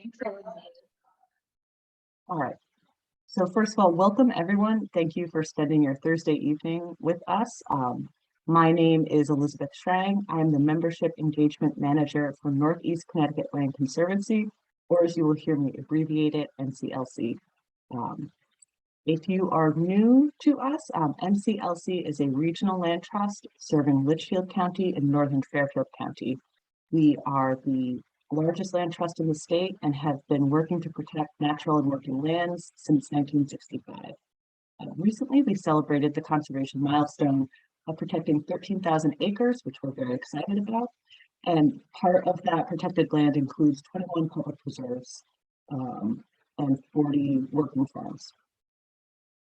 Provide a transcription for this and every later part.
Thanks, Elizabeth. All right. So first of all, welcome everyone. Thank you for spending your Thursday evening with us. My name is Elizabeth Schrang. I'm the Membership Engagement Manager for Northeast Connecticut Land Conservancy, or as you will hear me abbreviate it, NCLC. If you are new to us, NCLC is a regional land trust serving Litchfield County and Northern Fairfield County. We are the largest land trust in the state and have been working to protect natural and working lands since 1965. Recently, we celebrated the conservation milestone of protecting 13,000 acres, which we're very excited about. And part of that protected land includes 21 public preserves and 40 working farms.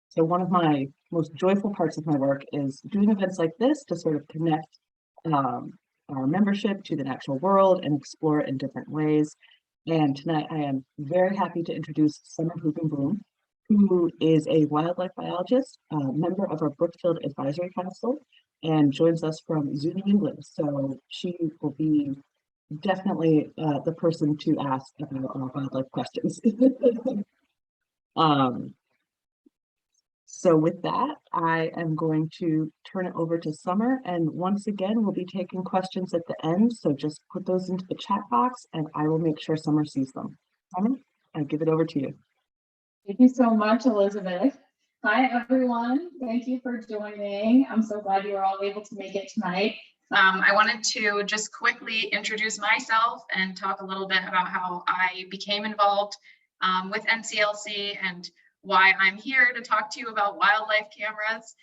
So one of my most joyful parts of my work is doing events like this to sort of connect our membership to the natural world and explore it in different ways. And tonight I am very happy to introduce Summer Hoogenboom, who is a wildlife biologist, member of our Brookfield Advisory Council, and joins us from Zoo New England. So she will be definitely the person to ask about our wildlife questions. So with that, I am going to turn it over to Summer. And once again, we'll be taking questions at the end. So just put those into the chat box and I will make sure Summer sees them. Summer, I give it over to you. Thank you so much, Elizabeth. Hi, everyone. Thank you for joining. I'm so glad you were all able to make it tonight. I wanted to just quickly introduce myself and talk a little bit about how I became involved with NCLC and why I'm here to talk to you about wildlife cameras.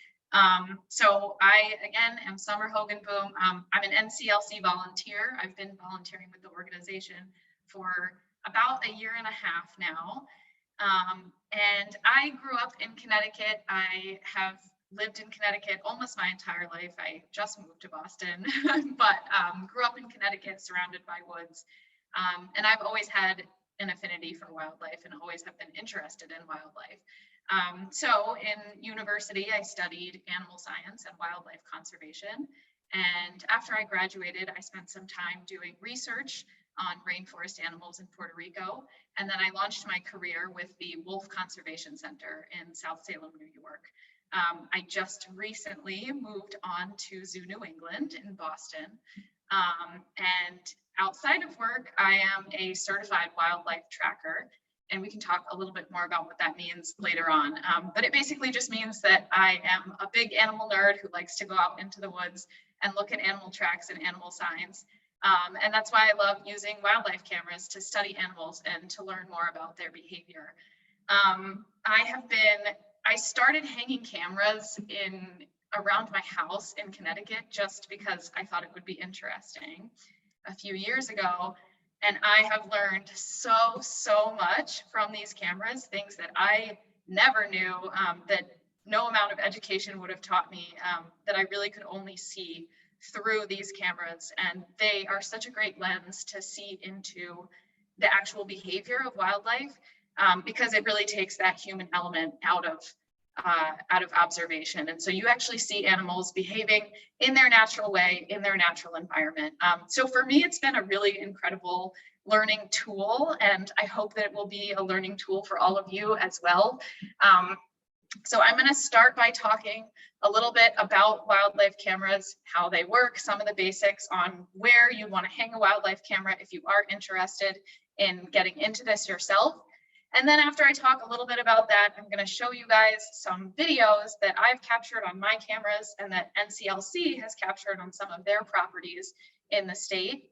So I, again, am Summer Hoogenboom. I'm an NCLC volunteer. I've been volunteering with the organization for about a year and a half now. And I grew up in Connecticut. I have lived in Connecticut almost my entire life. I just moved to Boston, but grew up in Connecticut surrounded by woods. And I've always had an affinity for wildlife and always have been interested in wildlife. So in university, I studied animal science and wildlife conservation. And after I graduated, I spent some time doing research on rainforest animals in Puerto Rico. And then I launched my career with the Wolf Conservation Center in South Salem, New York. I just recently moved on to Zoo New England in Boston. And outside of work, I am a certified wildlife tracker, and we can talk a little bit more about what that means later on. But it basically just means that I am a big animal nerd who likes to go out into the woods and look at animal tracks and animal signs. And that's why I love using wildlife cameras to study animals and to learn more about their behavior. I started hanging cameras around my house in Connecticut just because I thought it would be interesting a few years ago. And I have learned so much from these cameras, things that I never knew, that no amount of education would have taught me, that I really could only see through these cameras. And they are such a great lens to see into the actual behavior of wildlife, because it really takes that human element out of observation. And so you actually see animals behaving in their natural way, in their natural environment. So for me, it's been a really incredible learning tool, and I hope that it will be a learning tool for all of you as well. So I'm going to start by talking a little bit about wildlife cameras, how they work, some of the basics on where you want to hang a wildlife camera if you are interested in getting into this yourself. And then after I talk a little bit about that, I'm going to show you guys some videos that I've captured on my cameras and that NCLC has captured on some of their properties in the state.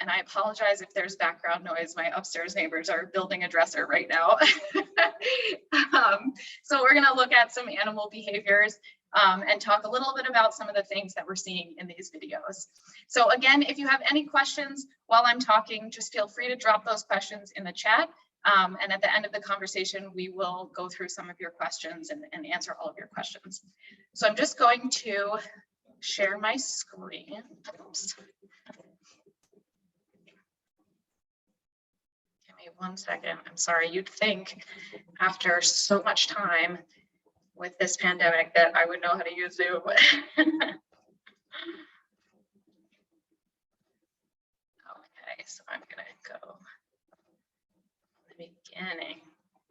And I apologize if there's background noise. My upstairs neighbors are building a dresser right now. So we're going to look at some animal behaviors and talk a little bit about some of the things that we're seeing in these videos. So again, if you have any questions while I'm talking, just feel free to drop those questions in the chat. And at the end of the conversation, we will go through some of your questions and answer all of your questions. So I'm just going to share my screen. Oops. Give me 1 second. I'm sorry. You'd think after so much time with this pandemic that I would know how to use Zoom. Okay, so I'm gonna go Beginning.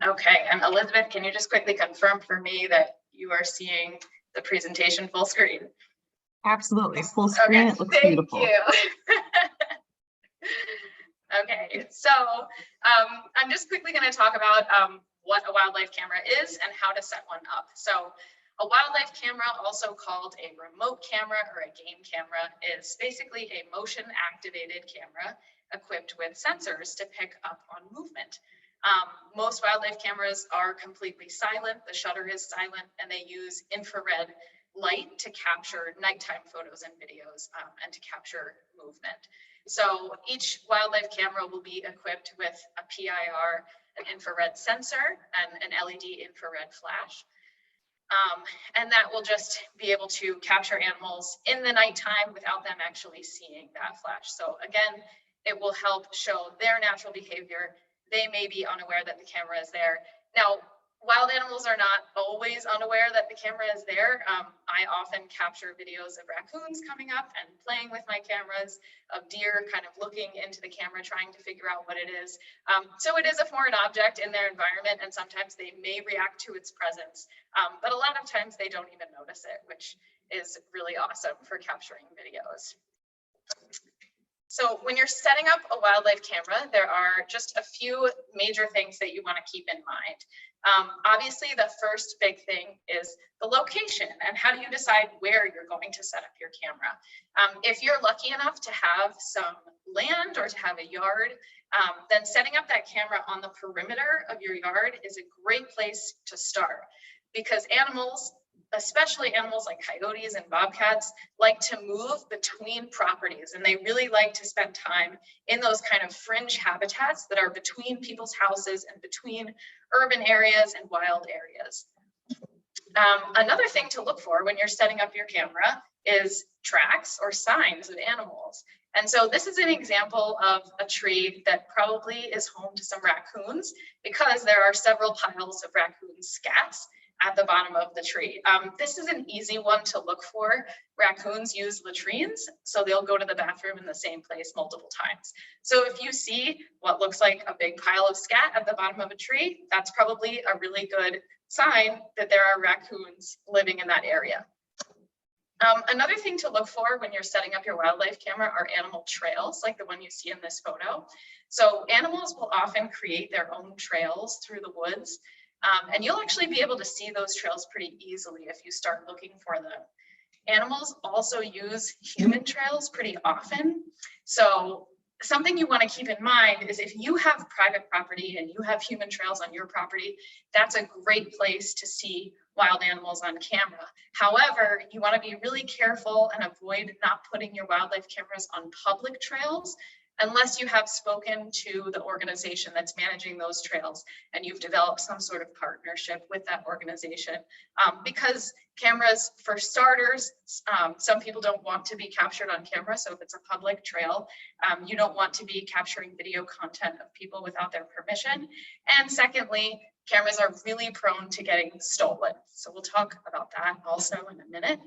Okay, and Elizabeth, can you just quickly confirm for me that you are seeing the presentation full screen? Absolutely, full screen, it looks thank beautiful. you. Okay, so I'm just quickly going to talk about what a wildlife camera is and how to set one up. So a wildlife camera, also called a remote camera or a game camera, is basically a motion activated camera equipped with sensors to pick up on movement. Most wildlife cameras are completely silent. The shutter is silent, and they use infrared light to capture nighttime photos and videos and to capture movement. So each wildlife camera will be equipped with a PIR, an infrared sensor, and an LED infrared flash. And that will just be able to capture animals in the nighttime without them actually seeing that flash. So again, it will help show their natural behavior. They may be unaware that the camera is there. Now, wild animals are not always unaware that the camera is there. I often capture videos of raccoons coming up and playing with my cameras, of deer kind of looking into the camera, trying to figure out what it is. So it is a foreign object in their environment, and sometimes they may react to its presence, but a lot of times they don't even notice it, which is really awesome for capturing videos. So when you're setting up a wildlife camera, there are just a few major things that you want to keep in mind. Obviously, the first big thing is the location, and how do you decide where you're going to set up your camera? If you're lucky enough to have some land or to have a yard, then setting up that camera on the perimeter of your yard is a great place to start, because animals, especially animals like coyotes and bobcats, like to move between properties, and they really like to spend time in those kind of fringe habitats that are between people's houses and between urban areas and wild areas. Another thing to look for when you're setting up your camera is tracks or signs of animals. And so this is an example of a tree that probably is home to some raccoons, because there are several piles of raccoon scats at the bottom of the tree. This is an easy one to look for. Raccoons use latrines, so they'll go to the bathroom in the same place multiple times. So if you see what looks like a big pile of scat at the bottom of a tree, that's probably a really good sign that there are raccoons living in that area. Another thing to look for when you're setting up your wildlife camera are animal trails, like the one you see in this photo. So animals will often create their own trails through the woods. And you'll actually be able to see those trails pretty easily if you start looking for them. Animals also use human trails pretty often. So something you want to keep in mind is if you have private property and you have human trails on your property, that's a great place to see wild animals on camera. However, you want to be really careful and avoid not putting your wildlife cameras on public trails unless you have spoken to the organization that's managing those trails and you've developed some sort of partnership with that organization. Because cameras, for starters, some people don't want to be captured on camera. So if it's a public trail, you don't want to be capturing video content of people without their permission. And secondly, cameras are really prone to getting stolen. So we'll talk about that also in a minute.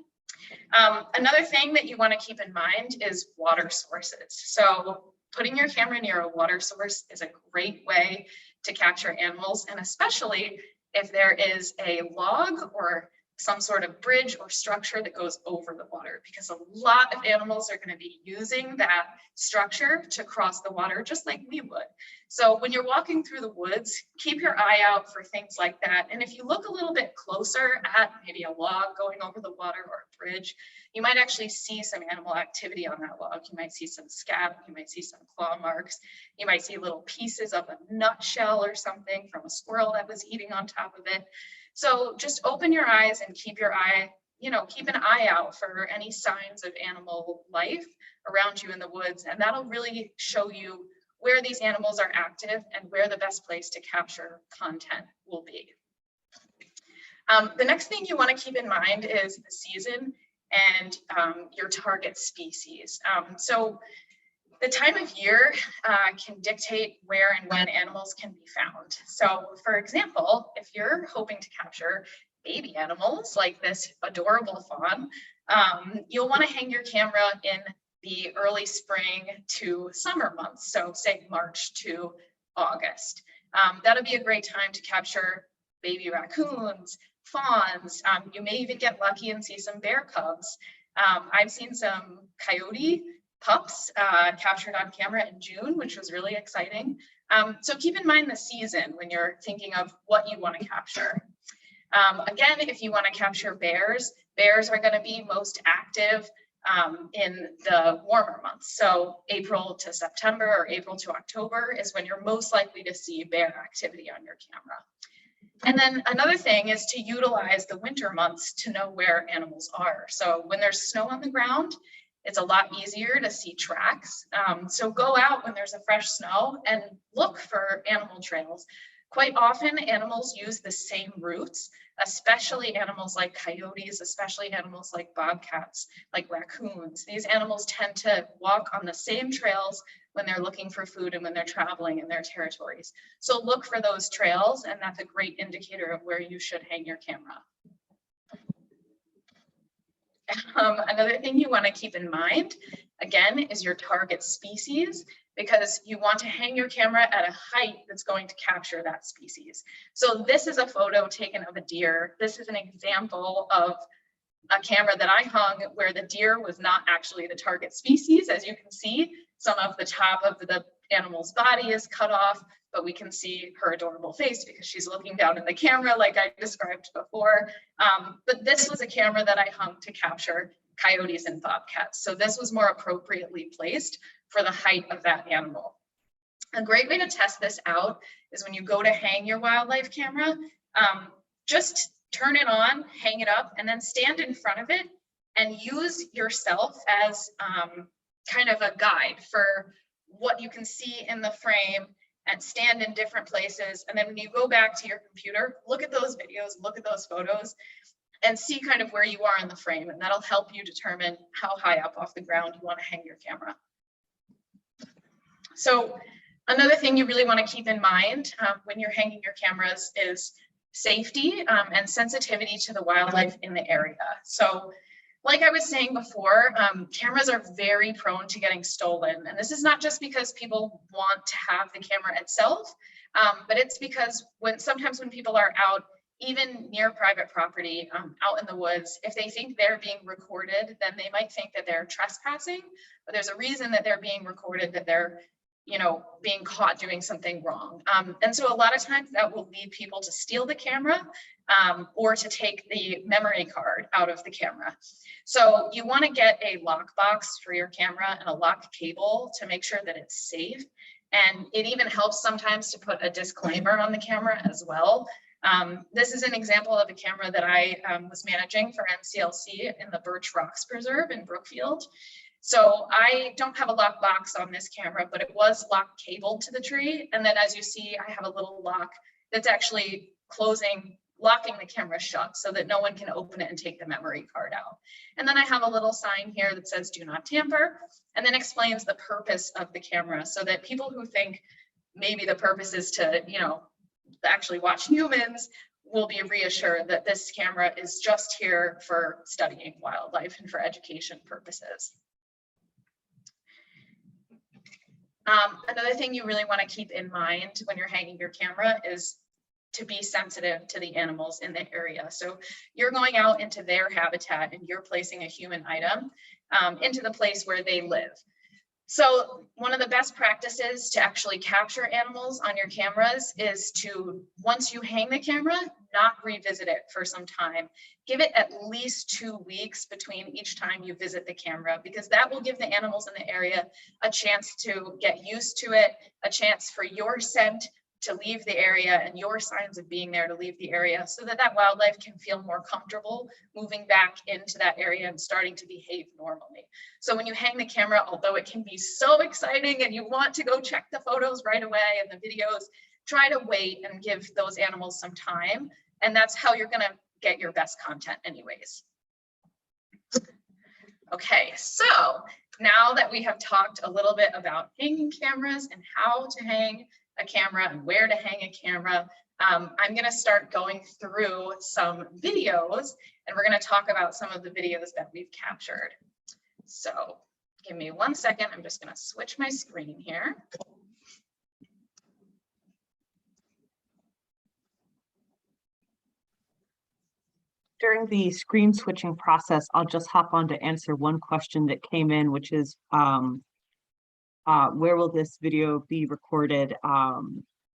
Another thing that you want to keep in mind is water sources. So putting your camera near a water source is a great way to capture animals, and especially if there is a log or some sort of bridge or structure that goes over the water, because a lot of animals are going to be using that structure to cross the water just like we would. So when you're walking through the woods, keep your eye out for things like that. And if you look a little bit closer at maybe a log going over the water or a bridge, you might actually see some animal activity on that log. You might see some scat, you might see some claw marks, you might see little pieces of a nutshell or something from a squirrel that was eating on top of it. So just open your eyes and keep your eye, keep an eye out for any signs of animal life around you in the woods. And that'll really show you where these animals are active and where the best place to capture content will be. The next thing you want to keep in mind is the season and your target species. So the time of year can dictate where and when animals can be found. So for example, if you're hoping to capture baby animals like this adorable fawn, you'll want to hang your camera in the early spring to summer months. So say March to August. That'll be a great time to capture baby raccoons, fawns. You may even get lucky and see some bear cubs. I've seen some coyote pups captured on camera in June, which was really exciting. So keep in mind the season when you're thinking of what you want to capture. Again, if you want to capture bears, bears are going to be most active in the warmer months. So April to September or April to October is when you're most likely to see bear activity on your camera. And then another thing is to utilize the winter months to know where animals are. So when there's snow on the ground, it's a lot easier to see tracks. So go out when there's a fresh snow and look for animal trails. Quite often animals use the same routes, especially animals like coyotes, especially animals like bobcats, like raccoons. These animals tend to walk on the same trails when they're looking for food and when they're traveling in their territories. So look for those trails, and that's a great indicator of where you should hang your camera. Another thing you want to keep in mind, again, is your target species, because you want to hang your camera at a height that's going to capture that species. So this is a photo taken of a deer. This is an example of a camera that I hung where the deer was not actually the target species. As you can see, some of the top of the animal's body is cut off, but we can see her adorable face because she's looking down in the camera like I described before. But this was a camera that I hung to capture coyotes and bobcats. So this was more appropriately placed for the height of that animal. A great way to test this out is when you go to hang your wildlife camera, just turn it on, hang it up, and then stand in front of it and use yourself as kind of a guide for what you can see in the frame, and stand in different places. And then when you go back to your computer, look at those videos, look at those photos, and see kind of where you are in the frame. And that'll help you determine how high up off the ground you want to hang your camera. So another thing you really want to keep in mind when you're hanging your cameras is safety and sensitivity to the wildlife in the area. So like I was saying before, cameras are very prone to getting stolen. And this is not just because people want to have the camera itself, but it's because sometimes when people are out, even near private property, out in the woods, if they think they're being recorded, then they might think that they're trespassing, but there's a reason that they're being recorded, that they're being caught doing something wrong. And so a lot of times that will lead people to steal the camera or to take the memory card out of the camera. So you want to get a lock box for your camera and a lock cable to make sure that it's safe. And it even helps sometimes to put a disclaimer on the camera as well. This is an example of a camera that I was managing for NCLC in the Birch Rocks Preserve in Brookfield. So I don't have a lock box on this camera, but it was lock cabled to the tree. And then as you see, I have a little lock that's actually locking the camera shut so that no one can open it and take the memory card out. And then I have a little sign here that says do not tamper, and then explains the purpose of the camera so that people who think maybe the purpose is to, actually watch humans will be reassured that this camera is just here for studying wildlife and for education purposes. Another thing you really want to keep in mind when you're hanging your camera is to be sensitive to the animals in the area. So you're going out into their habitat and you're placing a human item into the place where they live. So one of the best practices to actually capture animals on your cameras is to, once you hang the camera, not revisit it for some time. Give it at least 2 weeks between each time you visit the camera, because that will give the animals in the area a chance to get used to it, a chance for your scent to leave the area and your signs of being there to leave the area, so that that wildlife can feel more comfortable moving back into that area and starting to behave normally. So when you hang the camera, although it can be so exciting and you want to go check the photos right away and the videos, try to wait and give those animals some time. And that's how you're gonna get your best content anyways. Okay, so now that we have talked a little bit about hanging cameras and how to hang a camera and where to hang a camera, I'm going to start going through some videos, and we're going to talk about some of the videos that we've captured. So give me 1 second. I'm just going to switch my screen here. for the screen switching process, I'll just hop on to answer one question that came in, which is where will this video be recorded?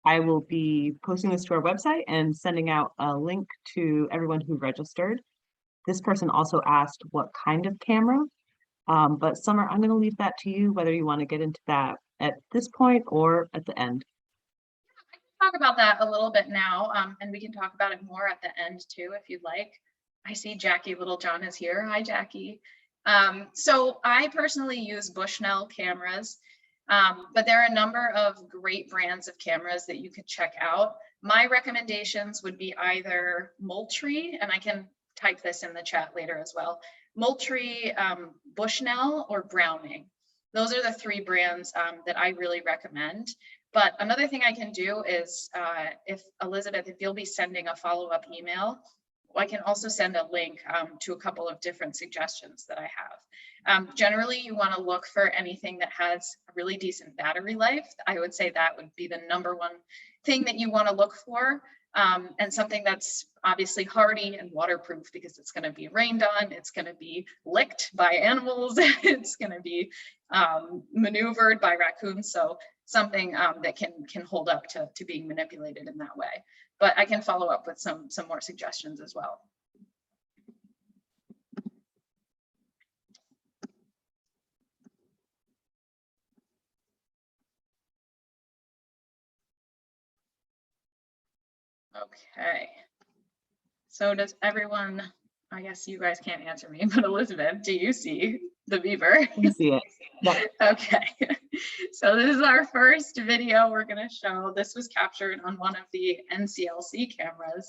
I will be posting this to our website and sending out a link to everyone who registered. This person also asked what kind of camera, but Summer, I'm going to leave that to you, whether you want to get into that at this point or at the end. Talk about that a little bit now, and we can talk about it more at the end too, if you'd like. I see Jackie Littlejohn is here. Hi, Jackie. So I personally use Bushnell cameras, but there are a number of great brands of cameras that you could check out. My recommendations would be either Moultrie, and I can type this in the chat later as well. Moultrie, Bushnell, or Browning. Those are the three brands that I really recommend. But another thing I can do is, if Elizabeth, if you'll be sending a follow-up email, I can also send a link to a couple of different suggestions that I have. Generally, you want to look for anything that has a really decent battery life. I would say that would be the number one thing that you want to look for, and something that's obviously hardy and waterproof, because it's going to be rained on, it's going to be licked by animals, it's going to be maneuvered by raccoons. So something that can hold up to being manipulated in that way. But I can follow up with some more suggestions as well. Okay. So does everyone, I guess you guys can't answer me, but Elizabeth, do you see the beaver? You see it. Yeah. Okay. So this is our first video we're going to show. This was captured on one of the NCLC cameras.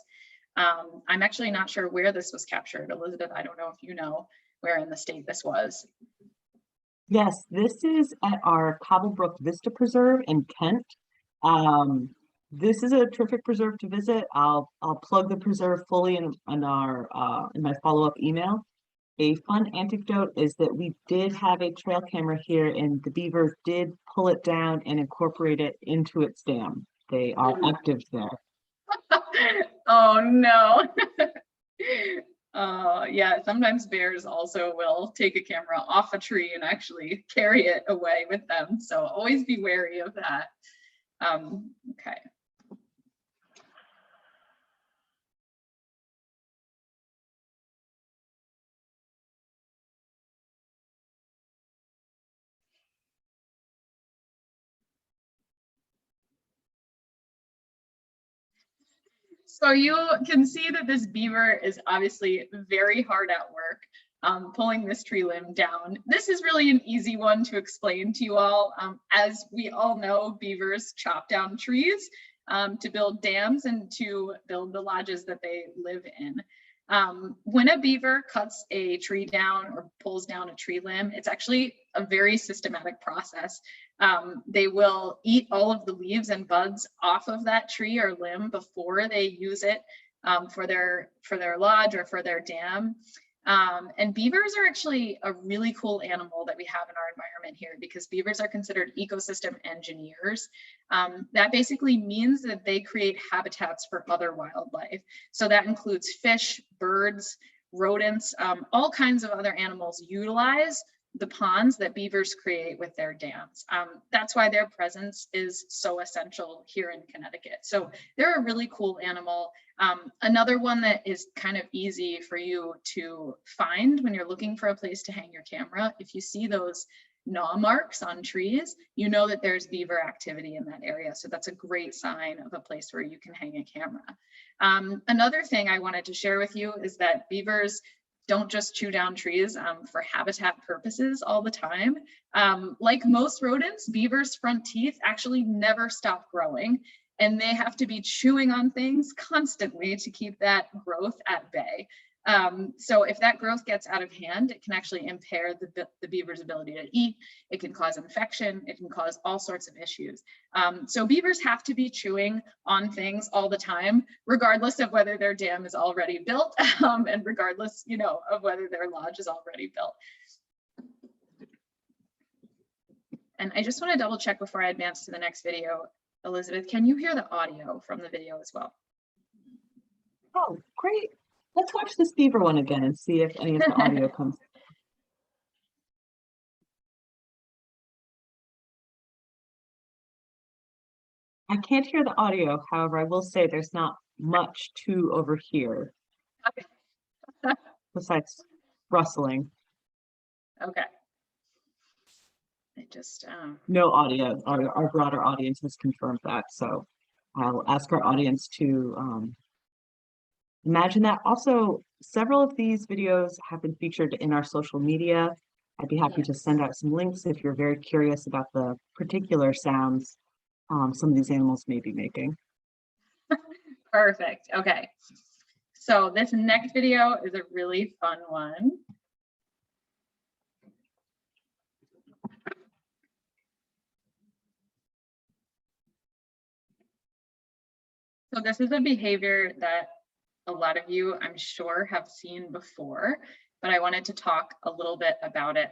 I'm actually not sure where this was captured. Elizabeth, I don't know if you know where in the state this was. Yes, this is at our Cobblebrook Vista Preserve in Kent. This is a terrific preserve to visit. I'll plug the preserve fully in my follow-up email. A fun anecdote is that we did have a trail camera here, and the beaver did pull it down and incorporate it into its dam. They are active there. Oh no. Yeah, sometimes bears also will take a camera off a tree and actually carry it away with them. So always be wary of that. Okay. So you can see that this beaver is obviously very hard at work pulling this tree limb down. This is really an easy one to explain to you all. As we all know, beavers chop down trees to build dams and to build the lodges that they live in. When a beaver cuts a tree down or pulls down a tree limb, it's actually a very systematic process. They will eat all of the leaves and buds off of that tree or limb before they use it for their lodge or for their dam. And beavers are actually a really cool animal that we have in our environment here, because beavers are considered ecosystem engineers. That basically means that they create habitats for other wildlife. So that includes fish, birds, rodents, all kinds of other animals utilize the ponds that beavers create with their dams. That's why their presence is so essential here in Connecticut. So they're a really cool animal. Another one that is kind of easy for you to find when you're looking for a place to hang your camera, if you see those gnaw marks on trees, you know that there's beaver activity in that area. So that's a great sign of a place where you can hang a camera. Another thing I wanted to share with you is that beavers don't just chew down trees for habitat purposes all the time. Like most rodents, beavers' front teeth actually never stop growing, and they have to be chewing on things constantly to keep that growth at bay. So if that growth gets out of hand, it can actually impair the beaver's ability to eat. It can cause infection. It can cause all sorts of issues. So beavers have to be chewing on things all the time, regardless of whether their dam is already built and regardless, of whether their lodge is already built. And I just want to double check before I advance to the next video. Elizabeth, can you hear the audio from the video as well? Oh, great. Let's watch this beaver one again and see if any of the audio comes. I can't hear the audio, however, I will say there's not much to overhear Okay. besides rustling. Okay. I just, No audio. Our broader audience has confirmed that, so I'll ask our audience to imagine that. Also, several of these videos have been featured in our social media. I'd be happy to send out some links if you're very curious about the particular sounds some of these animals may be making. Perfect. Okay. So this next video is a really fun one. So this is a behavior that a lot of you, I'm sure, have seen before, but I wanted to talk a little bit about it.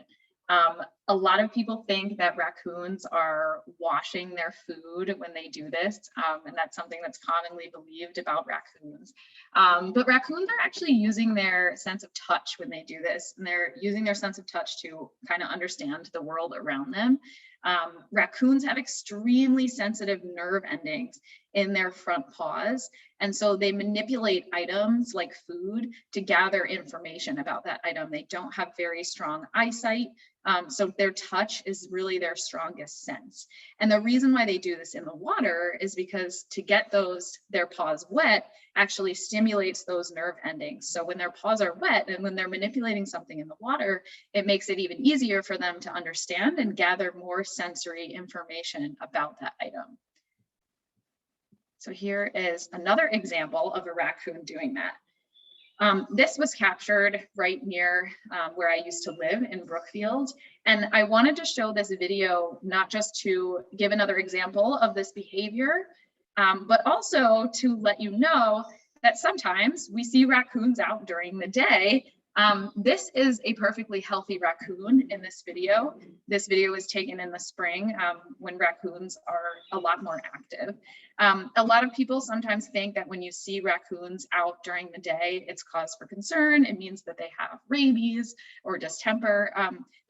A lot of people think that raccoons are washing their food when they do this, and that's something that's commonly believed about raccoons. But raccoons are actually using their sense of touch when they do this, and they're using their sense of touch to kind of understand the world around them. Raccoons have extremely sensitive nerve endings in their front paws, and so they manipulate items like food to gather information about that item. They don't have very strong eyesight, so their touch is really their strongest sense. And the reason why they do this in the water is because to get their paws wet actually stimulates those nerve endings. So when their paws are wet and when they're manipulating something in the water, it makes it even easier for them to understand and gather more sensory information about that item. So here is another example of a raccoon doing that. This was captured right near where I used to live in Brookfield. And I wanted to show this video, not just to give another example of this behavior, but also to let you know that sometimes we see raccoons out during the day. This is a perfectly healthy raccoon in this video. This video was taken in the spring when raccoons are a lot more active. A lot of people sometimes think that when you see raccoons out during the day, it's cause for concern. It means that they have rabies or distemper.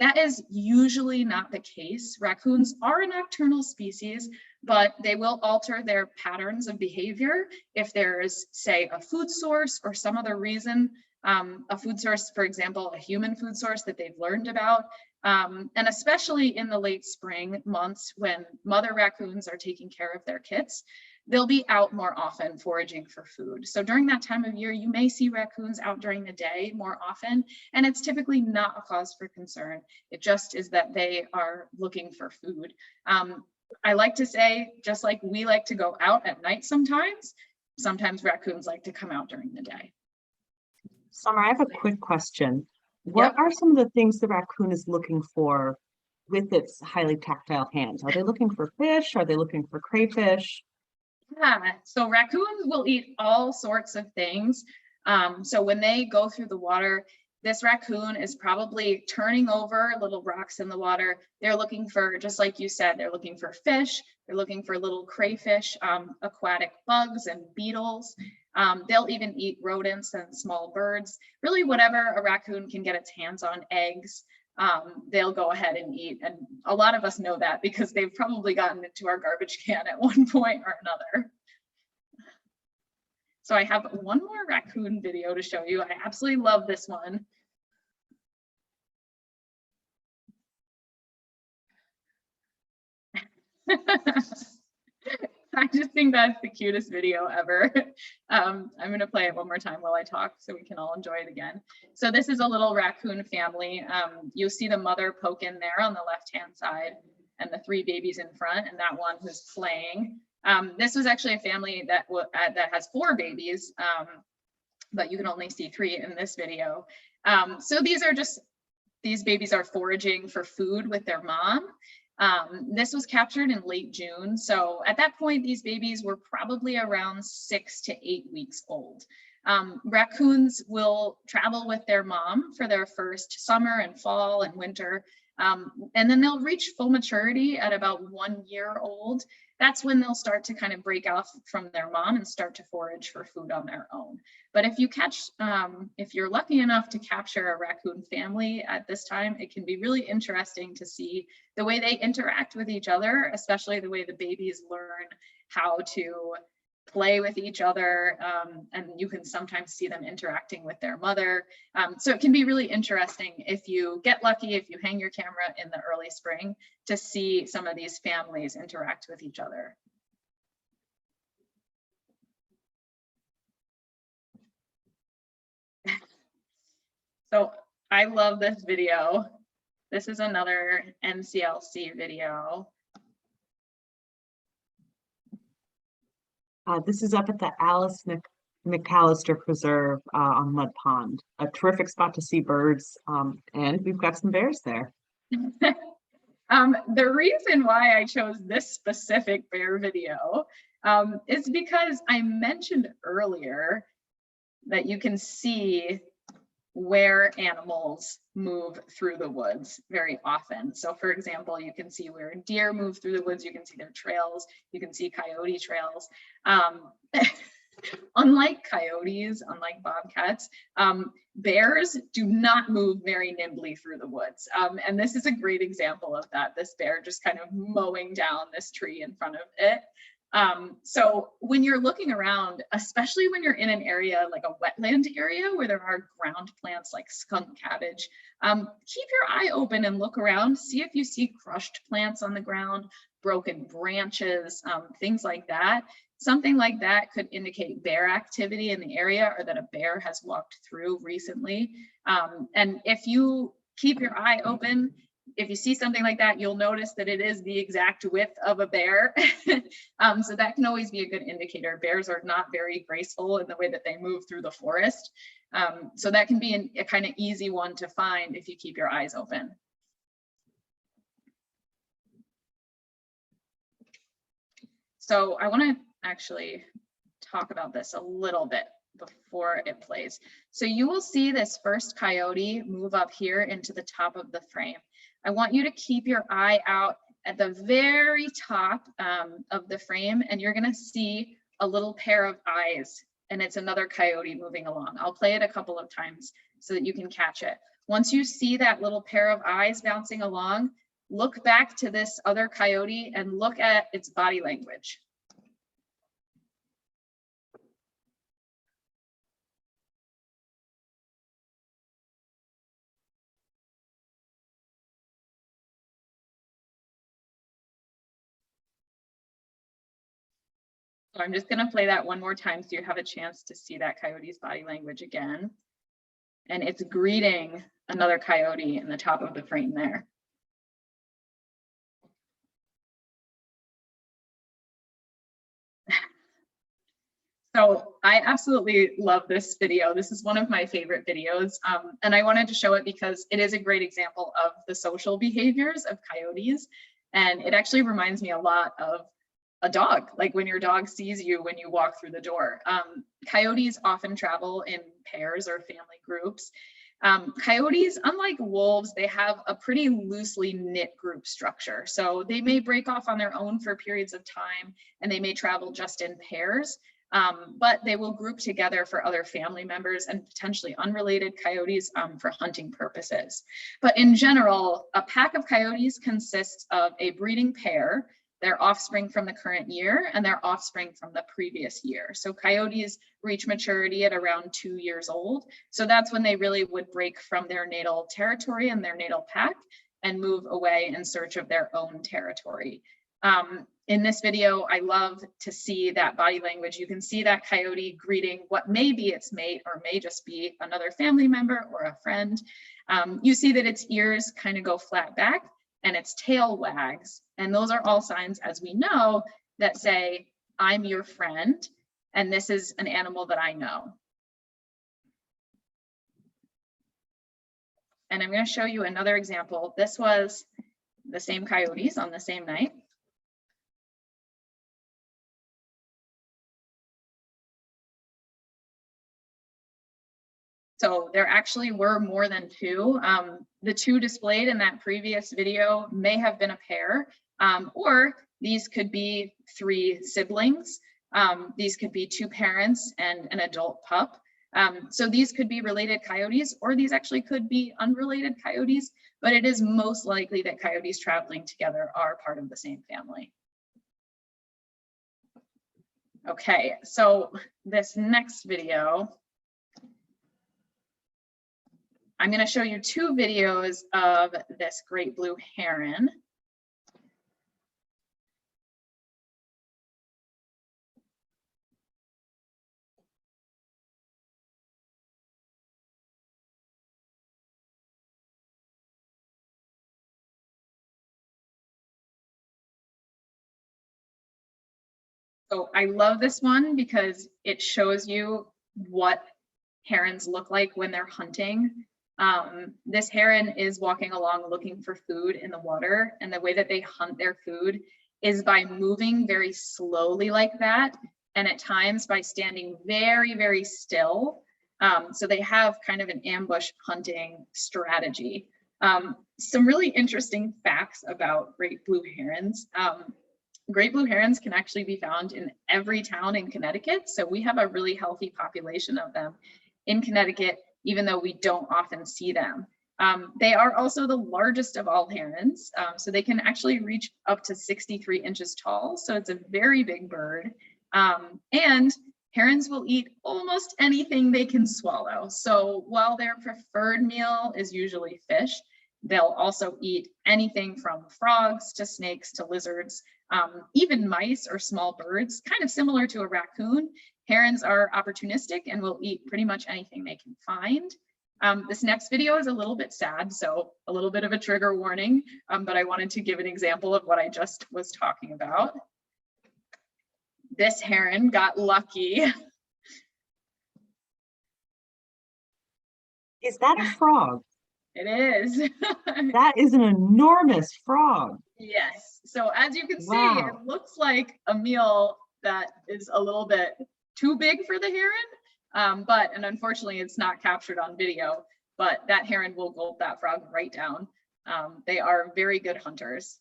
That is usually not the case. Raccoons are a nocturnal species, but they will alter their patterns of behavior if there's, say, a food source or some other reason. A food source, for example, a human food source that they've learned about. And especially in the late spring months when mother raccoons are taking care of their kits, they'll be out more often foraging for food. So during that time of year, you may see raccoons out during the day more often, and it's typically not a cause for concern. It just is that they are looking for food. I like to say, just like we like to go out at night sometimes raccoons like to come out during the day. Summer, I have a quick question. What are some of the things the raccoon is looking for with its highly tactile hands? Are they looking for fish? Are they looking for crayfish? Yeah, so raccoons will eat all sorts of things. So when they go through the water, this raccoon is probably turning over little rocks in the water. They're looking for, just like you said, they're looking for fish. They're looking for little crayfish, aquatic bugs and beetles. They'll even eat rodents and small birds. Really whatever a raccoon can get its hands on, eggs, they'll go ahead and eat. And a lot of us know that because they've probably gotten into our garbage can at one point or another. So I have one more raccoon video to show you. I absolutely love this one. I just think that's the cutest video ever. I'm going to play it one more time while I talk so we can all enjoy it again. So this is a little raccoon family. You'll see the mother poke in there on the left-hand side and the 3 babies in front and that one who's playing. This was actually a family that has 4 babies, but you can only see 3 in this video. So these babies are foraging for food with their mom. This was captured in late June. So at that point, these babies were probably around 6 to 8 weeks old. Raccoons will travel with their mom for their first summer and fall and winter. And then they'll reach full maturity at about 1 year old. that's when they'll start to kind of break off from their mom and start to forage for food on their own. But if you catch, if you're lucky enough to capture a raccoon family at this time, it can be really interesting to see the way they interact with each other, especially the way the babies learn how to play with each other, and you can sometimes see them interacting with their mother. So it can be really interesting if you get lucky, if you hang your camera in the early spring, to see some of these families interact with each other. So I love this video. This is another NCLC video. This is up at the Alice McAllister Preserve on Mud Pond. A terrific spot to see birds, and we've got some bears there. The reason why I chose this specific bear video is because I mentioned earlier that you can see where animals move through the woods very often. So for example, you can see where deer move through the woods, you can see their trails, you can see coyote trails. Unlike coyotes, unlike bobcats, bears do not move very nimbly through the woods. And this is a great example of that, this bear just kind of mowing down this tree in front of it. So when you're looking around, especially when you're in an area like a wetland area where there are ground plants like skunk cabbage, keep your eye open and look around, see if you see crushed plants on the ground, broken branches, things like that. Something like that could indicate bear activity in the area or that a bear has walked through recently. And if you keep your eye open, if you see something like that, you'll notice that it is the exact width of a bear. So that can always be a good indicator. Bears are not very graceful in the way that they move through the forest. So that can be a kind of easy one to find if you keep your eyes open. So I want to actually talk about this a little bit before it plays. So you will see this first coyote move up here into the top of the frame. I want you to keep your eye out at the very top of the frame, and you're going to see a little pair of eyes, and it's another coyote moving along. I'll play it a couple of times so that you can catch it. Once you see that little pair of eyes bouncing along, look back to this other coyote and look at its body language. So I'm just going to play that one more time so you have a chance to see that coyote's body language again. And it's greeting another coyote in the top of the frame there. So I absolutely love this video. This is one of my favorite videos. And I wanted to show it because it is a great example of the social behaviors of coyotes. And it actually reminds me a lot of a dog, like when your dog sees you when you walk through the door. Coyotes often travel in pairs or family groups. Coyotes, unlike wolves, they have a pretty loosely knit group structure. So they may break off on their own for periods of time, and they may travel just in pairs, but they will group together for other family members and potentially unrelated coyotes for hunting purposes. But in general, a pack of coyotes consists of a breeding pair, their offspring from the current year, and their offspring from the previous year. So coyotes reach maturity at around 2 years old. So that's when they really would break from their natal territory and their natal pack and move away in search of their own territory. In this video, I love to see that body language. You can see that coyote greeting what may be its mate or may just be another family member or a friend. You see that its ears kind of go flat back and its tail wags. And those are all signs, as we know, that say, I'm your friend, and this is an animal that I know. And I'm going to show you another example. This was the same coyotes on the same night. So there actually were more than two. The two displayed in that previous video may have been a pair, or These could be 3 siblings. These could be 2 parents and an adult pup. So these could be related coyotes, or these actually could be unrelated coyotes, but it is most likely that coyotes traveling together are part of the same family. Okay, so this next video, I'm going to show you 2 videos of this great blue heron. So I love this one because it shows you what herons look like when they're hunting. This heron is walking along looking for food in the water, and the way that they hunt their food is by moving very slowly like that, and at times by standing very, very still. So they have kind of an ambush hunting strategy. Some really interesting facts about great blue herons. Great blue herons can actually be found in every town in Connecticut. So we have a really healthy population of them in Connecticut, even though we don't often see them. They are also the largest of all herons. So they can actually reach up to 63 inches tall. So it's a very big bird. And herons will eat almost anything they can swallow. So while their preferred meal is usually fish, they'll also eat anything from frogs to snakes to lizards, even mice or small birds, kind of similar to a raccoon. Herons are opportunistic and will eat pretty much anything they can find. This next video is a little bit sad, so a little bit of a trigger warning, but I wanted to give an example of what I just was talking about. This heron got lucky. Is that a frog? It is. That is an enormous frog. Yes. So as you can see, Wow. it looks like a meal that is a little bit too big for the heron, and unfortunately it's not captured on video, but that heron will gulp that frog right down. They are very good hunters.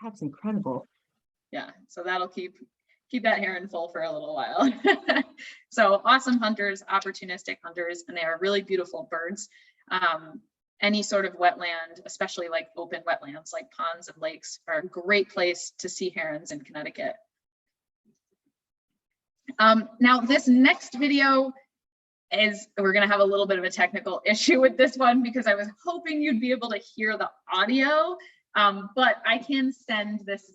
That's incredible. Yeah, so that'll keep that heron full for a little while. So awesome hunters, opportunistic hunters, and they are really beautiful birds. Any sort of wetland, especially like open wetlands like ponds and lakes, are a great place to see herons in Connecticut. Now this next video is, we're gonna have a little bit of a technical issue with this one because I was hoping you'd be able to hear the audio, but I can send this,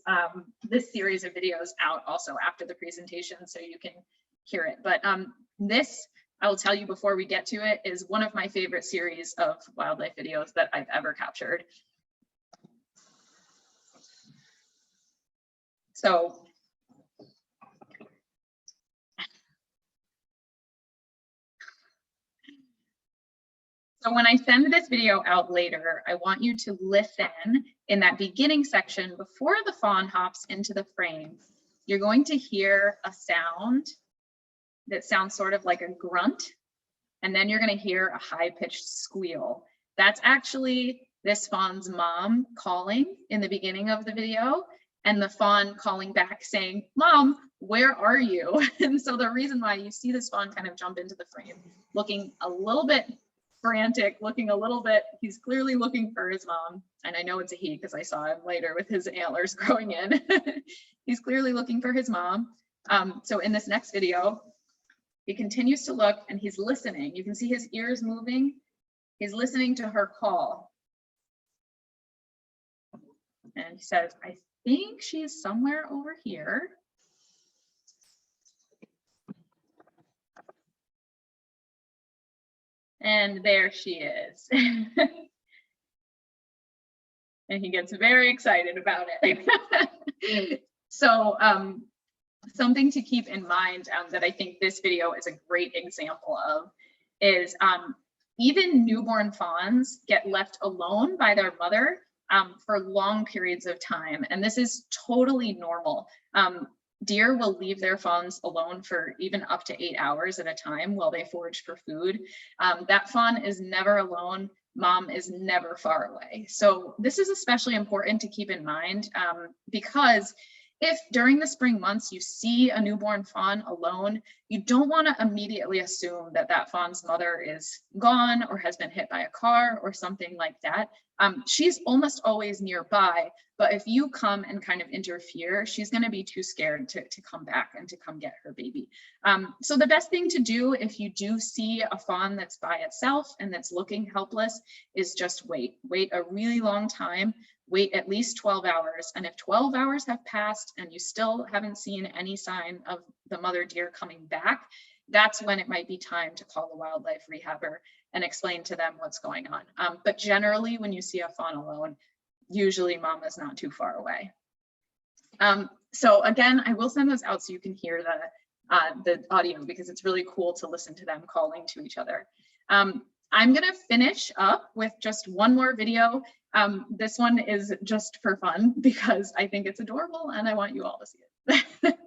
this series of videos out also after the presentation so you can hear it. But this, I will tell you before we get to it, is one of my favorite series of wildlife videos that I've ever captured. So when I send this video out later, I want you to listen in that beginning section before the fawn hops into the frame. You're going to hear a sound that sounds sort of like a grunt, and then you're going to hear a high-pitched squeal. That's actually this fawn's mom calling in the beginning of the video, and the fawn calling back saying, "Mom, where are you?" And so the reason why you see this fawn kind of jump into the frame, looking a little bit frantic, looking a little bit, he's clearly looking for his mom. And I know it's a he because I saw him later with his antlers growing in. He's clearly looking for his mom. So in this next video, he continues to look and he's listening. You can see his ears moving. He's listening to her call. And he says, "I think she's somewhere over here." And there she is. And he gets very excited about it. So something to keep in mind that I think this video is a great example of is even newborn fawns get left alone by their mother for long periods of time. And this is totally normal. Deer will leave their fawns alone for even up to 8 hours at a time while they forage for food. That fawn is never alone mom is never far away. So this is especially important to keep in mind because if during the spring months you see a newborn fawn alone, you don't want to immediately assume that that fawn's mother is gone or has been hit by a car or something like that. She's almost always nearby, but if you come and kind of interfere, she's going to be too scared to come back and to come get her baby. So the best thing to do if you do see a fawn that's by itself and that's looking helpless is just wait a really long time. Wait at least 12 hours. And if 12 hours have passed and you still haven't seen any sign of the mother deer coming back, that's when it might be time to call the wildlife rehabber and explain to them what's going on. But generally, when you see a fawn alone, usually mama's not too far away. So again, I will send those out so you can hear the audio because it's really cool to listen to them calling to each other. I'm gonna finish up with just one more video. This one is just for fun because I think it's adorable and I want you all to see it.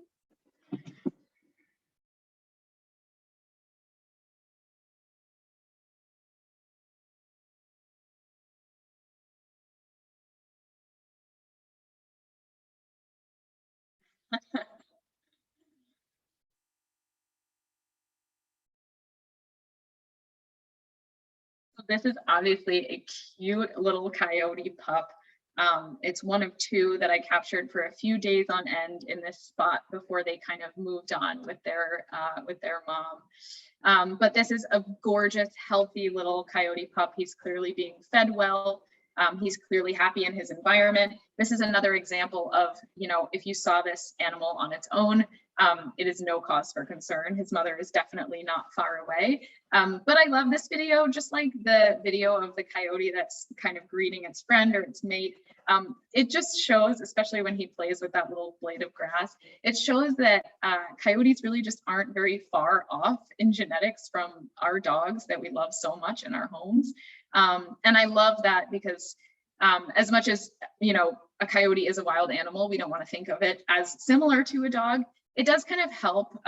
This is obviously a cute little coyote pup. It's one of two that I captured for a few days on end in this spot before they kind of moved on with their mom. But this is a gorgeous, healthy little coyote pup. He's clearly being fed well. He's clearly happy in his environment. This is another example of, you know, if you saw this animal on its own, it is no cause for concern. His mother is definitely not far away. But I love this video, just like the video of the coyote that's kind of greeting its friend or its mate. It just shows, especially when he plays with that little blade of grass, it shows that coyotes really just aren't very far off in genetics from our dogs that we love so much in our homes. And I love that because as much as, you know, a coyote is a wild animal, we don't want to think of it as similar to a dog. It does kind of help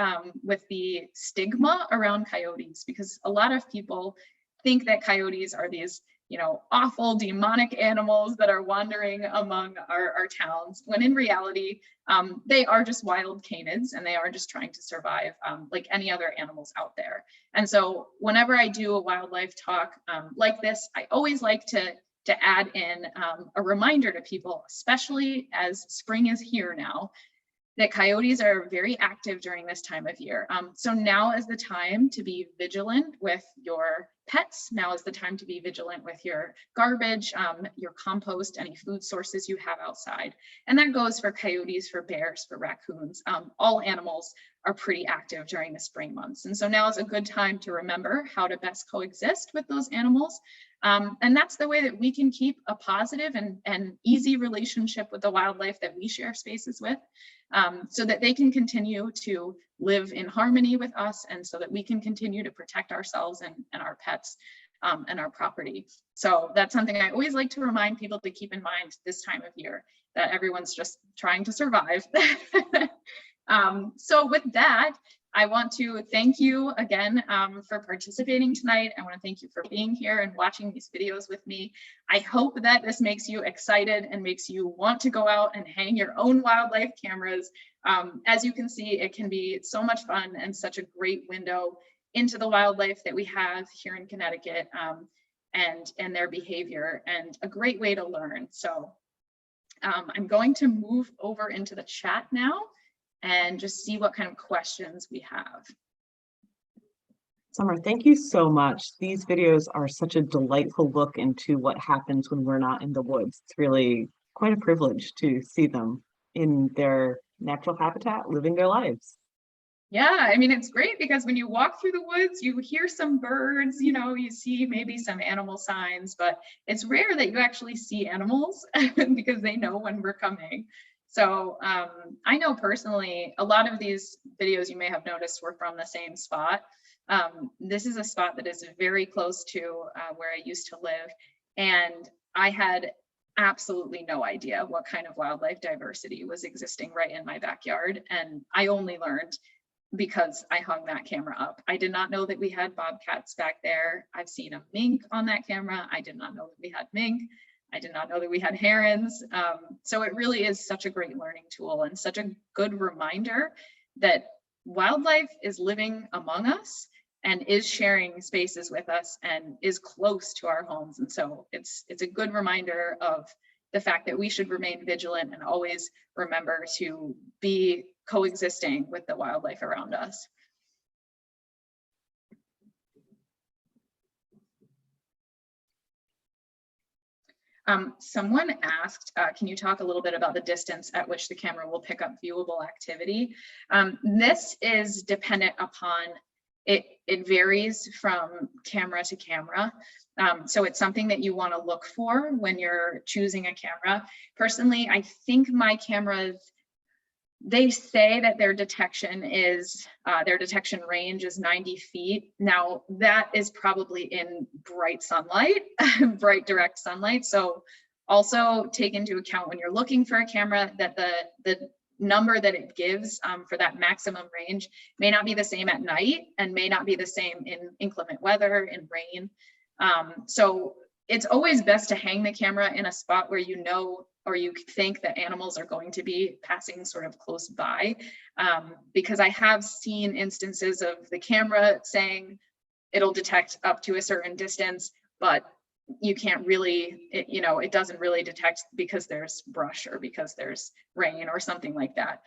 with the stigma around coyotes because a lot of people think that coyotes are these, you know, awful demonic animals that are wandering among our towns, when in reality, they are just wild canids and they are just trying to survive like any other animals out there. And so whenever I do a wildlife talk like this, I always like to add in a reminder to people, especially as spring is here now, that coyotes are very active during this time of year. So now is the time to be vigilant with your pets. Now is the time to be vigilant with your garbage, your compost, any food sources you have outside. And that goes for coyotes, for bears, for raccoons. All animals are pretty active during the spring months. And so now is a good time to remember how to best coexist with those animals. And that's the way that we can keep a positive and easy relationship with the wildlife that we share spaces with, so that they can continue to live in harmony with us and so that we can continue to protect ourselves and our pets and our property. So that's something I always like to remind people to keep in mind this time of year, that everyone's just trying to survive. So with that, I want to thank you again for participating tonight. I want to thank you for being here and watching these videos with me. I hope that this makes you excited and makes you want to go out and hang your own wildlife cameras. As you can see, it can be so much fun and such a great window into the wildlife that we have here in Connecticut and their behavior, and a great way to learn. So I'm going to move over into the chat now and just see what kind of questions we have. Summer, thank you so much. These videos are such a delightful look into what happens when we're not in the woods. It's really quite a privilege to see them in their natural habitat, living their lives. Yeah, I mean, it's great because when you walk through the woods, you hear some birds, you know, you see maybe some animal signs, but it's rare that you actually see animals because they know when we're coming. So I know personally, a lot of these videos you may have noticed were from the same spot. This is a spot that is very close to where I used to live. And I had absolutely no idea what kind of wildlife diversity was existing right in my backyard. And I only learned because I hung that camera up. I did not know that we had bobcats back there. I've seen a mink on that camera. I did not know that we had mink. I did not know that we had herons. So it really is such a great learning tool and such a good reminder that wildlife is living among us and is sharing spaces with us and is close to our homes. And so it's a good reminder of the fact that we should remain vigilant and always remember to be coexisting with the wildlife around us. Someone asked, can you talk a little bit about the distance at which the camera will pick up viewable activity? This is dependent upon, it varies from camera to camera. So it's something that you want to look for when you're choosing a camera. Personally, I think my cameras, they say that their detection range is 90 feet. Now that is probably in bright sunlight, bright direct sunlight. So also take into account when you're looking for a camera that the number that it gives for that maximum range may not be the same at night and may not be the same in inclement weather, in rain. So it's always best to hang the camera in a spot where you know or you think that animals are going to be passing sort of close by, because I have seen instances of the camera saying it'll detect up to a certain distance, but you can't really, it doesn't really detect because there's brush or because there's rain or something like that.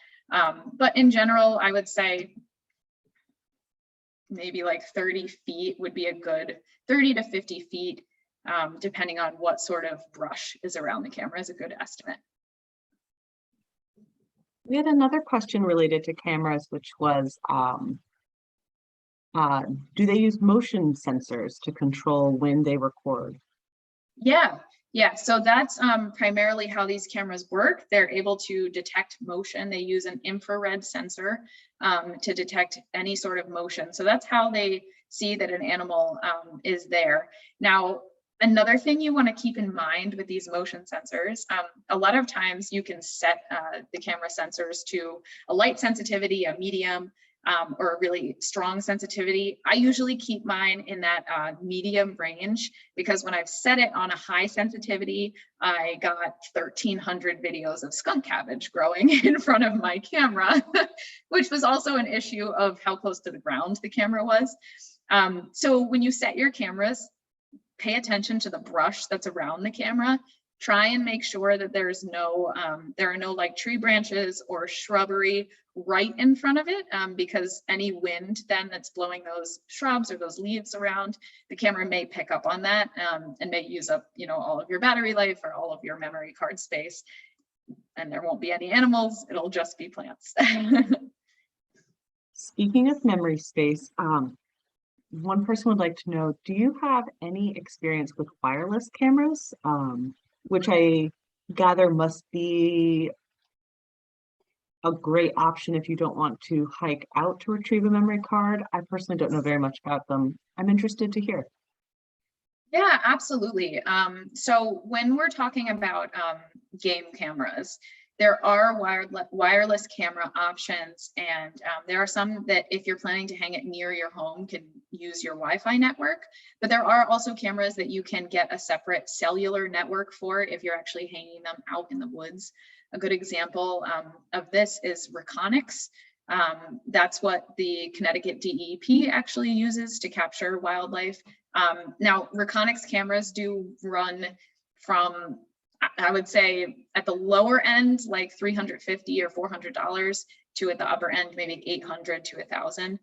But in general, I would say maybe like 30 feet would be a good 30 to 50 feet. Depending on what sort of brush is around the camera is a good estimate. We had another question related to cameras, which was, do they use motion sensors to control when they record? Yeah, so that's primarily how these cameras work. They're able to detect motion. They use an infrared sensor to detect any sort of motion. So that's how they see that an animal is there. Now, another thing you want to keep in mind with these motion sensors, a lot of times you can set the camera sensors to a light sensitivity, a medium, or a really strong sensitivity. I usually keep mine in that medium range because when I've set it on a high sensitivity, I got 1,300 videos of skunk cabbage growing in front of my camera, which was also an issue of how close to the ground the camera was. So when you set your cameras, pay attention to the brush that's around the camera. Try and make sure that there are no like tree branches or shrubbery right in front of it, because any wind then that's blowing those shrubs or those leaves around, the camera may pick up on that and may use up, all of your battery life or all of your memory card space. And there won't be any animals, it'll just be plants. Speaking of memory space, one person would like to know, do you have any experience with wireless cameras? Which I gather must be a great option if you don't want to hike out to retrieve a memory card. I personally don't know very much about them. I'm interested to hear. Yeah, absolutely. So when we're talking about game cameras, there are wireless camera options, and there are some that if you're planning to hang it near your home can use your Wi-Fi network, but there are also cameras that you can get a separate cellular network for if you're actually hanging them out in the woods. A good example of this is Reconyx. That's what the Connecticut DEP actually uses to capture wildlife. Now, Reconyx cameras do run from, I would say at the lower end, like $350 or $400 to at the upper end, maybe $800 to $1,000.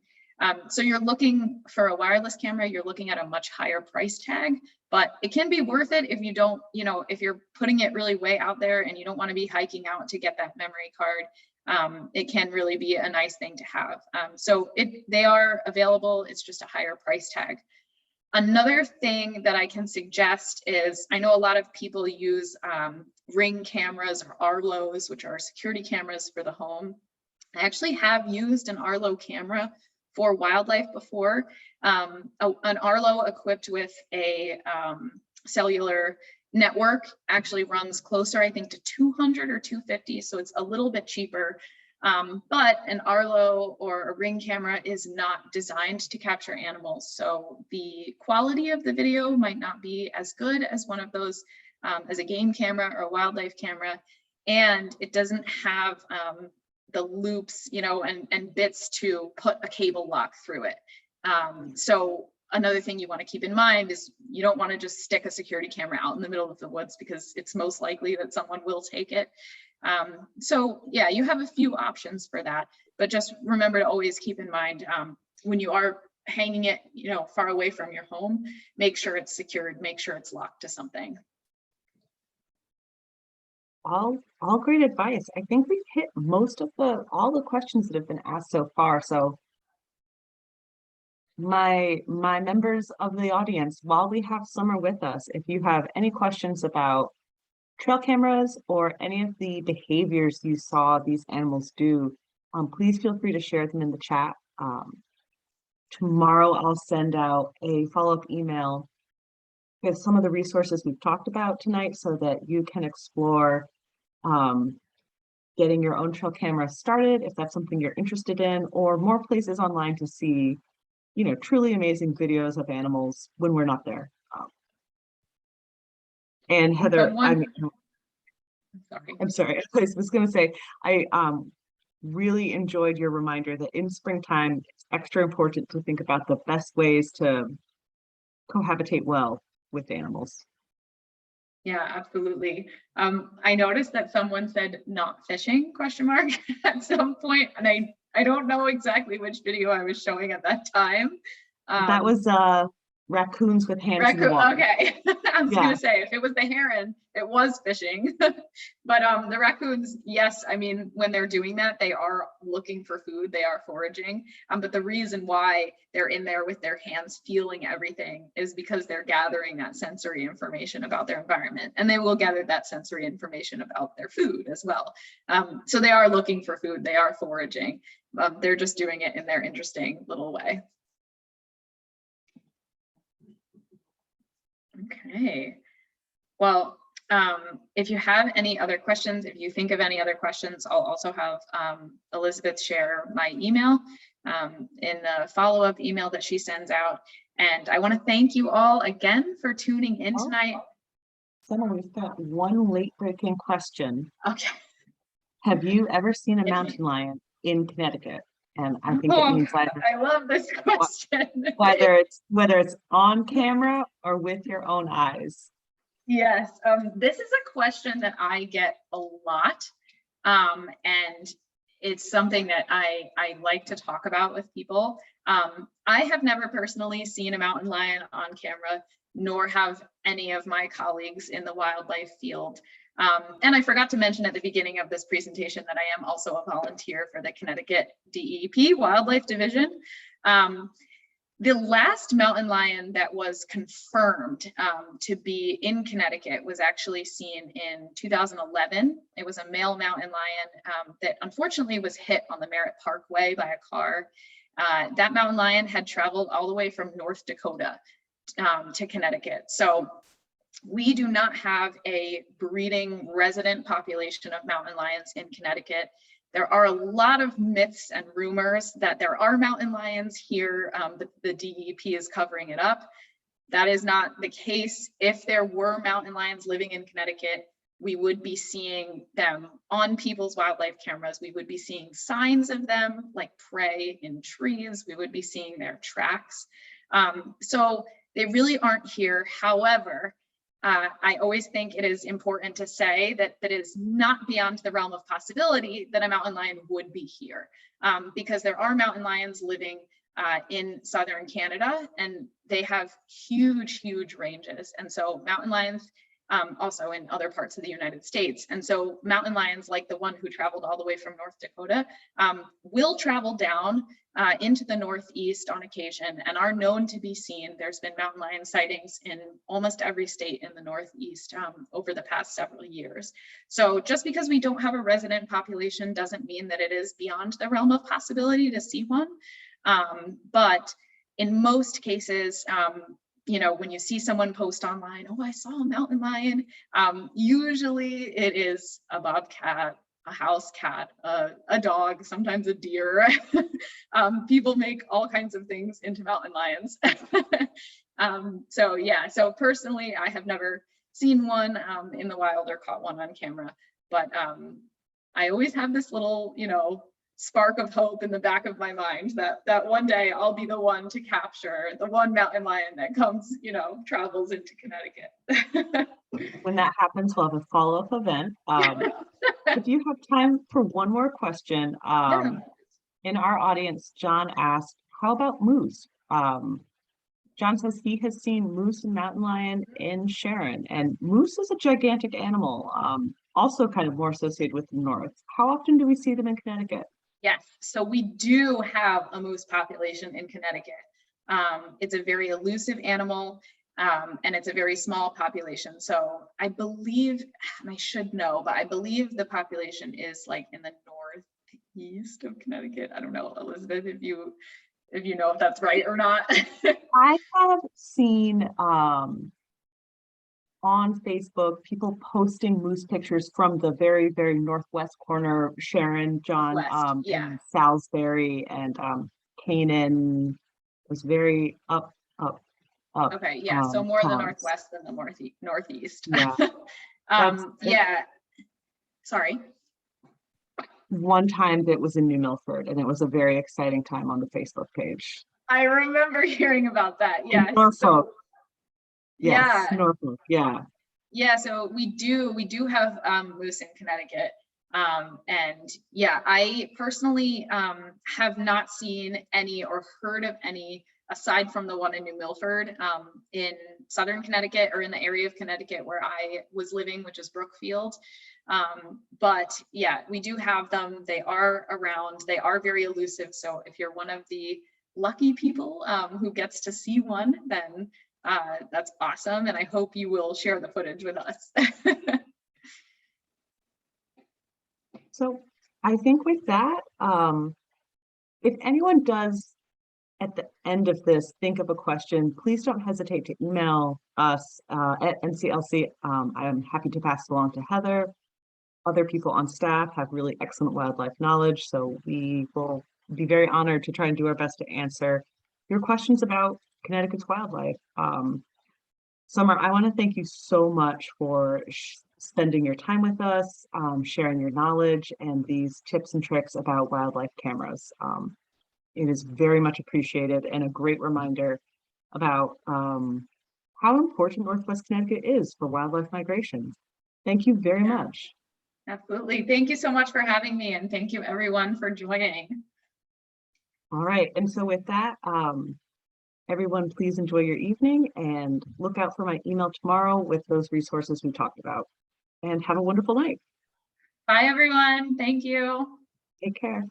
So you're looking for a wireless camera, you're looking at a much higher price tag, but it can be worth it if you don't, if you're putting it really way out there and you don't want to be hiking out to get that memory card. It can really be a nice thing to have. So they are available, it's just a higher price tag. Another thing that I can suggest is, I know a lot of people use Ring cameras or Arlos, which are security cameras for the home. I actually have used an Arlo camera for wildlife before. An Arlo equipped with a cellular network actually runs closer, I think, to 200 or 250, so it's a little bit cheaper. But an Arlo or a Ring camera is not designed to capture animals. So the quality of the video might not be as good as one of those, as a game camera or a wildlife camera. And it doesn't have the loops, you know, and bits to put a cable lock through it. So another thing you want to keep in mind is you don't want to just stick a security camera out in the middle of the woods, because it's most likely that someone will take it. So yeah, you have a few options for that, but just remember to always keep in mind, when you are hanging it, you know, far away from your home, make sure it's secured, make sure it's locked to something. All great advice. I think we've hit most of all the questions that have been asked so far. So my members of the audience, while we have Summer with us, if you have any questions about trail cameras or any of the behaviors you saw these animals do, please feel free to share them in the chat. Tomorrow I'll send out a follow-up email with some of the resources we've talked about tonight, so that you can explore getting your own trail camera started if that's something you're interested in, or more places online to see, you know, truly amazing videos of animals when we're not there. And Heather, I'm sorry, I was going to say, I really enjoyed your reminder that in springtime, it's extra important to think about the best ways to cohabitate well with animals. Yeah, absolutely. I noticed that someone said "not fishing?" at some point, and I don't know exactly which video I was showing at that time. That was raccoons with hands in the water. Okay, I was gonna say, if it was the heron, it was fishing. But the raccoons, yes, I mean, when they're doing that, they are looking for food, they are foraging. But the reason why they're in there with their hands feeling everything is because they're gathering that sensory information about their environment, and they will gather that sensory information about their food as well. So they are looking for food, they are foraging. They're just doing it in their interesting little way. Okay, well, if you have any other questions, if you think of any other questions, I'll also have Elizabeth share my email in the follow-up email that she sends out. And I want to thank you all again for tuning in tonight. Summer, we've got one late-breaking question. Okay. Have you ever seen a mountain lion in Connecticut? And I think it means I love this question. whether it's on camera or with your own eyes. Yes, this is a question that I get a lot, and it's something that I like to talk about with people. I have never personally seen a mountain lion on camera, nor have any of my colleagues in the wildlife field. And I forgot to mention at the beginning of this presentation that I am also a volunteer for the Connecticut DEP Wildlife Division. The last mountain lion that was confirmed to be in Connecticut was actually seen in 2011. It was a male mountain lion that unfortunately was hit on the Merritt Parkway by a car. That mountain lion had traveled all the way from North Dakota to Connecticut. So we do not have a breeding resident population of mountain lions in Connecticut. There are a lot of myths and rumors that there are mountain lions here. The DEP is covering it up. That is not the case. If there were mountain lions living in Connecticut, we would be seeing them on people's wildlife cameras. We would be seeing signs of them like prey in trees. We would be seeing their tracks. So they really aren't here. However, I always think it is important to say that it is not beyond the realm of possibility that a mountain lion would be here, because there are mountain lions living in southern Canada, and they have huge, huge ranges. And so mountain lions also in other parts of the United States. And so mountain lions, like the one who traveled all the way from North Dakota, will travel down into the Northeast on occasion and are known to be seen. There's been mountain lion sightings in almost every state in the Northeast over the past several years. So just because we don't have a resident population doesn't mean that it is beyond the realm of possibility to see one. But in most cases, you know, when you see someone post online, oh, I saw a mountain lion, usually it is a bobcat a house cat, a dog, sometimes a deer. People make all kinds of things into mountain lions. So yeah, so personally, I have never seen one in the wild or caught one on camera, but I always have this little, spark of hope in the back of my mind that one day I'll be the one to capture the one mountain lion that comes, travels into Connecticut. When that happens, we'll have a follow-up event. If you have time for one more question, Yeah. in our audience, John asked, how about moose? John says he has seen moose and mountain lion in Sharon, and moose is a gigantic animal, also kind of more associated with the north. How often do we see them in Connecticut? Yes, so we do have a moose population in Connecticut. It's a very elusive animal, and it's a very small population. So I believe, and I should know, but I believe the population is like in the northeast of Connecticut. I don't know, Elizabeth, if you know if that's right or not. I have seen on Facebook people posting moose pictures from the very, very northwest corner, Sharon, John, Yeah. and Salisbury, and Canaan was very up. Okay, yeah, so more the towns. northwest than the northeast. Yeah. Yeah, sorry. One time that was in New Milford, and it was a very exciting time on the Facebook page. I remember hearing about that. Yeah. Norfolk. Yes, Yeah. Norfolk. Yeah. Yeah. So we do have moose in Connecticut. And yeah, I personally have not seen any or heard of any aside from the one in New Milford in southern Connecticut or in the area of Connecticut where I was living, which is Brookfield. But yeah, we do have them. They are around. They are very elusive. So if you're one of the lucky people who gets to see one, then that's awesome. And I hope you will share the footage with us. So I think with that, if anyone does at the end of this think of a question, please don't hesitate to email us at NCLC. I'm happy to pass it along to Heather. Other people on staff have really excellent wildlife knowledge, so we will be very honored to try and do our best to answer your questions about Connecticut's wildlife. Summer, I want to thank you so much for spending your time with us, sharing your knowledge and these tips and tricks about wildlife cameras. It is very much appreciated and a great reminder about how important Northwest Connecticut is for wildlife migration. Thank you very much. Absolutely. Thank you so much for having me, and thank you everyone for joining. All right. And so with that, everyone, please enjoy your evening and look out for my email tomorrow with those resources we talked about. And have a wonderful night. Bye, everyone. Thank you. Take care.